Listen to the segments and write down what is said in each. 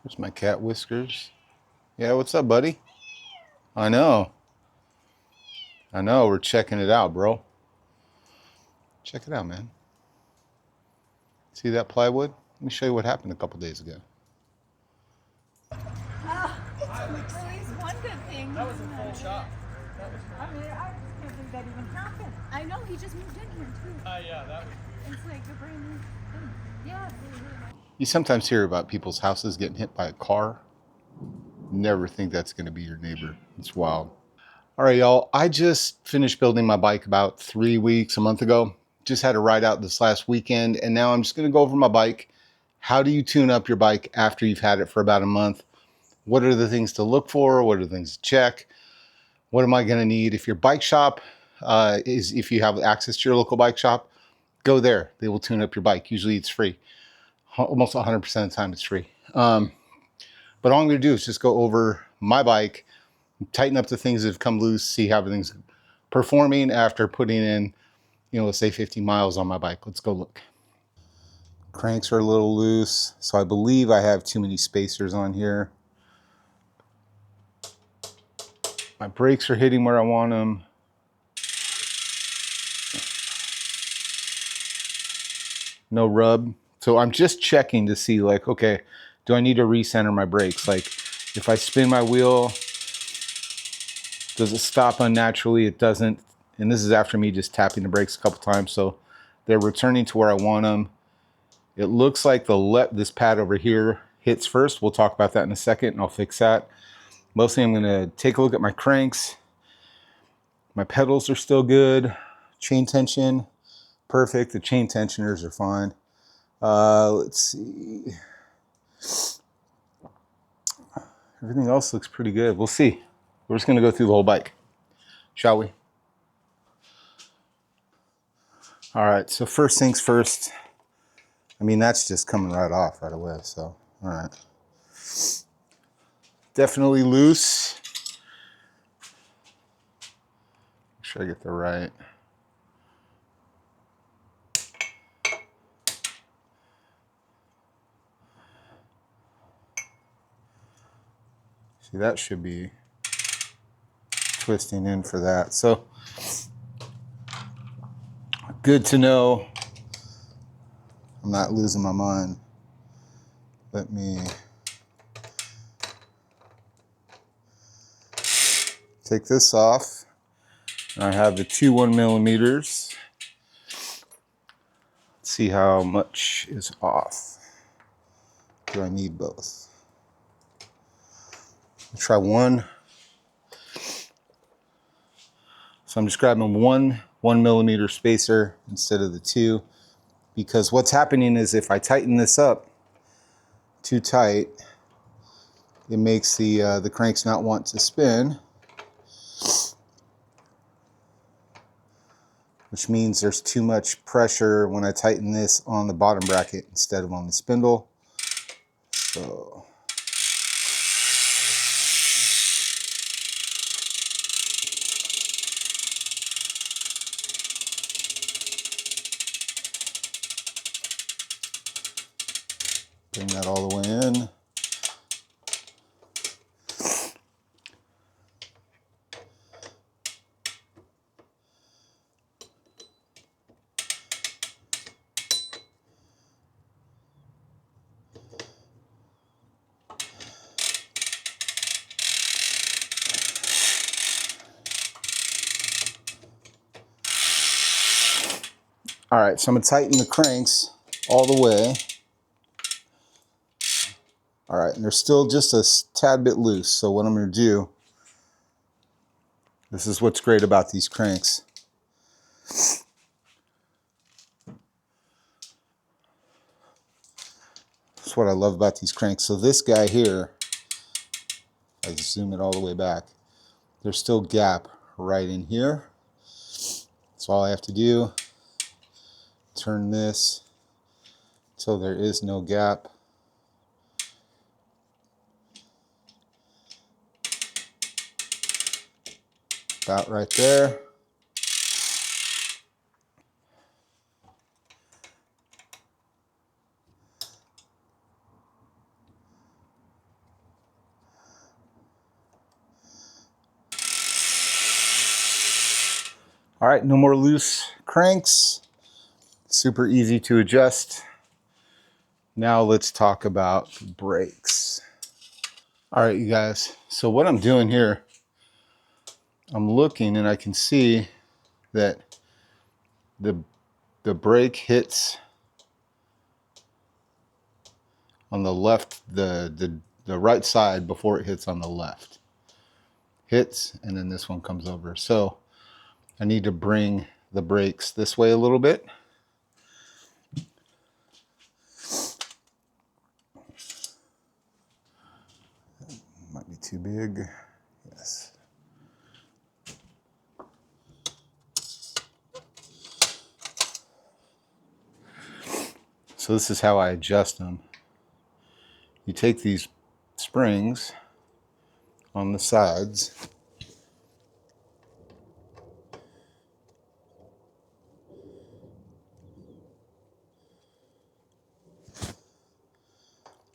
There's my cat Whiskers. Yeah, what's up, buddy? I know. I know. We're checking it out, bro. Check it out, man. See that plywood? Let me show you what happened a couple days ago. At least one good thing. That was a full shot. I mean, I just can't believe that even happened. I know, he just moved in here too. Yeah, that was... It's like a brand new thing. Yeah. You sometimes hear about people's houses getting hit by a car. Never think that's going to be your neighbor. It's wild. All right, y'all. I just finished building my bike about 3 weeks, a month ago. Just had a ride out this last weekend, and now I'm just going to go over my bike. How do you tune up your bike after you've had it for about a month? What are the things to look for? What are the things to check? What am I going to need? If your bike shop if you have access to your local bike shop, go there. They will tune up your bike. Usually it's free. Almost 100% of the time it's free. But all I'm going to do is just go over my bike, tighten up the things that have come loose, see how everything's performing after putting in, let's say 50 miles on my bike. Let's go look. Cranks are a little loose, so I believe I have too many spacers on here. My brakes are hitting where I want them. No rub. So I'm just checking to see, like, okay, do I need to recenter my brakes? Like, if I spin my wheel, does it stop unnaturally? It doesn't. And this is after me just tapping the brakes a couple times, so they're returning to where I want them. It looks like this pad over here hits first. We'll talk about that in a second, and I'll fix that. Mostly I'm going to take a look at my cranks. My pedals are still good. Chain tension, perfect. The chain tensioners are fine. Let's see. Everything else looks pretty good. We'll see. We're just going to go through the whole bike, shall we? All right, so first things first. I mean, that's just coming right off right away, so, all right. Definitely loose. Make sure I get the right. See, that should be twisting in for that. So, good to know. I'm not losing my mind. Let me take this off. I have the two 1mm. Let's see how much is off. Do I need both? I'll try one. So I'm just grabbing one 1mm spacer instead of the two, because what's happening is if I tighten this up too tight, it makes the cranks not want to spin, which means there's too much pressure when I tighten this on the bottom bracket instead of on the spindle. So bring that all the way in. All right, so I'm gonna tighten the cranks all the way. All right, and they're still just a tad bit loose. So what I'm gonna do, this is what's great about these cranks. That's what I love about these cranks. So this guy here, I just zoom it all the way back, there's still gap right in here. So all I have to do, turn this so there is no gap. About right there. All right, no more loose cranks. Super easy to adjust. Now let's talk about brakes. All right, you guys. So what I'm doing here, I'm looking and I can see that the brake hits on the left, the right side before it hits on the left. Hits, and then this one comes over. So I need to bring the brakes this way a little bit. Might be too big. Yes. So this is how I adjust them. You take these springs on the sides,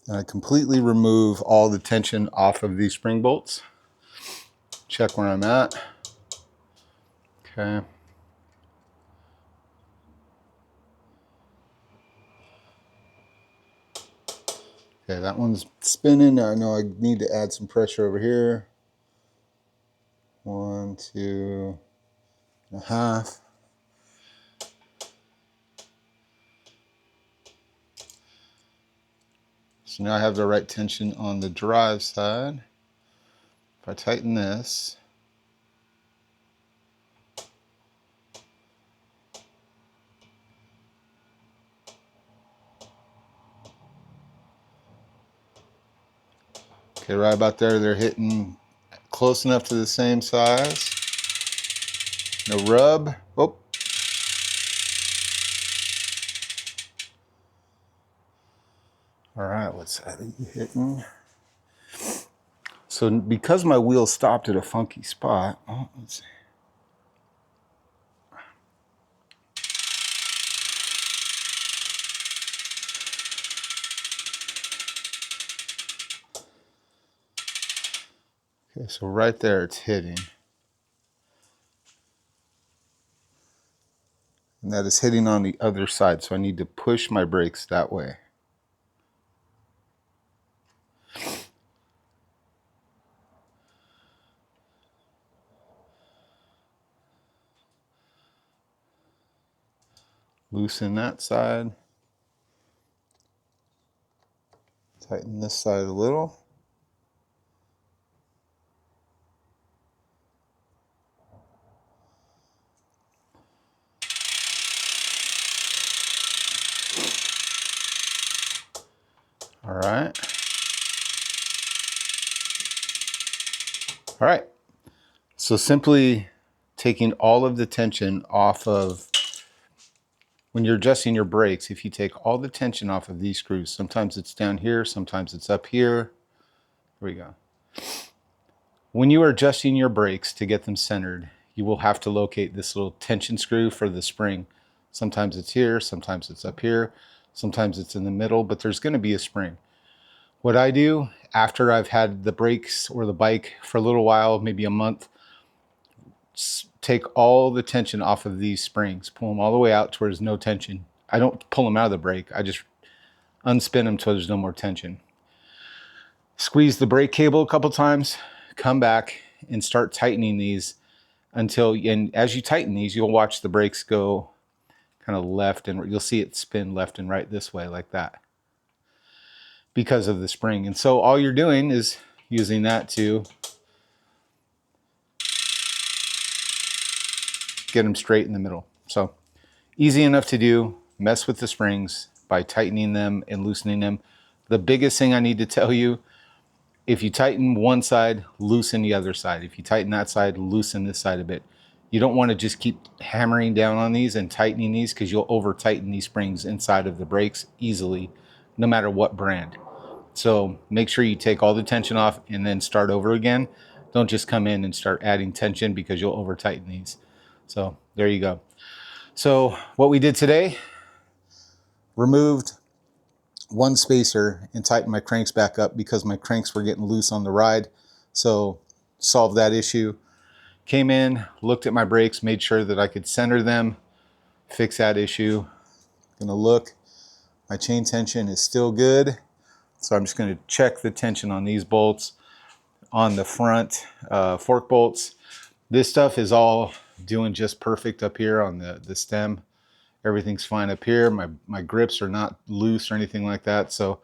and I completely remove all the tension off of these spring bolts. Check where I'm at. Okay. Okay, that one's spinning. I know I need to add some pressure over here. 1, 2.5. So now I have the right tension on the drive side. If I tighten this, okay, right about there, they're hitting close enough to the same size. No rub. Oh. All right, what's that hitting? So because my wheel stopped at a funky spot, oh, let's see. Okay, so right there it's hitting. And that is hitting on the other side, so I need to push my brakes that way. Loosen that side. Tighten this side a little. All right. All right. So simply taking all of the tension off of, when you're adjusting your brakes, if you take all the tension off of these screws, sometimes it's down here, sometimes it's up here. Here we go. When you are adjusting your brakes to get them centered, you will have to locate this little tension screw for the spring. Sometimes it's here, sometimes it's up here, sometimes it's in the middle, but there's going to be a spring. What I do after I've had the brakes or the bike for a little while, maybe a month, take all the tension off of these springs, pull them all the way out to where there's no tension. I don't pull them out of the brake, I just unspin them till there's no more tension. Squeeze the brake cable a couple times, come back and start tightening these until, and as you tighten these, you'll watch the brakes go kind of left and you'll see it spin left and right this way like that because of the spring. And so all you're doing is using that to get them straight in the middle. So easy enough to do. Mess with the springs by tightening them and loosening them. The biggest thing I need to tell you, if you tighten one side, loosen the other side. If you tighten that side, loosen this side a bit. You don't want to just keep hammering down on these and tightening these because you'll over tighten these springs inside of the brakes easily, no matter what brand. So make sure you take all the tension off and then start over again. Don't just come in and start adding tension because you'll over tighten these. So there you go. So what we did today, removed one spacer and tightened my cranks back up because my cranks were getting loose on the ride. So solve that issue. Came in, looked at my brakes, made sure that I could center them, fix that issue. Gonna look, my chain tension is still good. So I'm just gonna check the tension on these bolts, on the front fork bolts. This stuff is all doing just perfect up here on the stem. Everything's fine up here. My grips are not loose or anything like that. So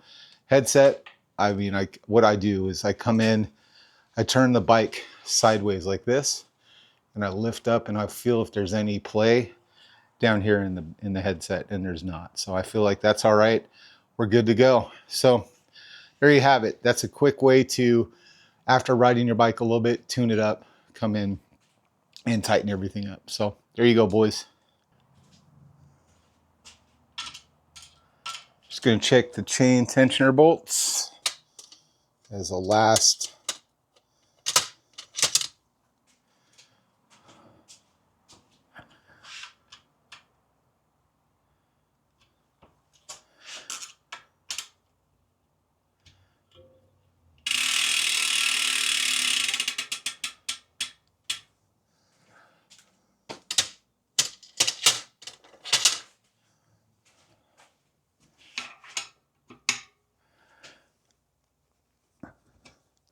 headset, I mean, what I do is I come in, I turn the bike sideways like this, and I lift up and I feel if there's any play down here in the headset, and there's not. So I feel like that's all right. We're good to go. So there you have it. That's a quick way to, after riding your bike a little bit, tune it up, come in and tighten everything up. So there you go, boys. Just gonna check the chain tensioner bolts as a last.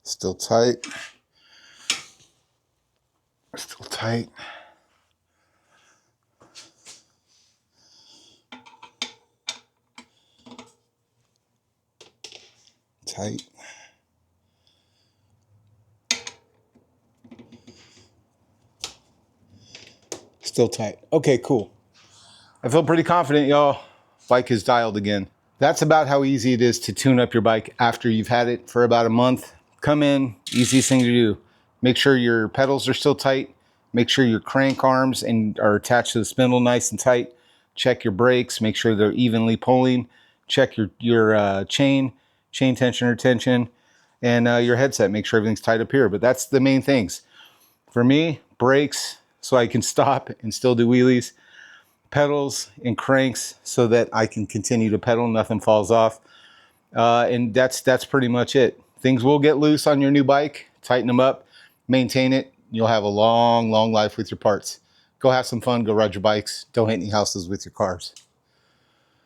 Still tight. Still tight. Tight. Still tight. Okay, cool. I feel pretty confident, y'all. Bike is dialed again. That's about how easy it is to tune up your bike after you've had it for about a month. Come in, easiest thing to do. Make sure your pedals are still tight. Make sure your crank arms are attached to the spindle nice and tight. Check your brakes, make sure they're evenly pulling. Check your chain tensioner tension, and your headset. Make sure everything's tight up here. But that's the main things. For me, brakes, so I can stop and still do wheelies. Pedals and cranks so that I can continue to pedal, nothing falls off. And that's pretty much it. Things will get loose on your new bike. Tighten them up, maintain it. You'll have a long, long life with your parts. Go have some fun, go ride your bikes. Don't hit any houses with your cars.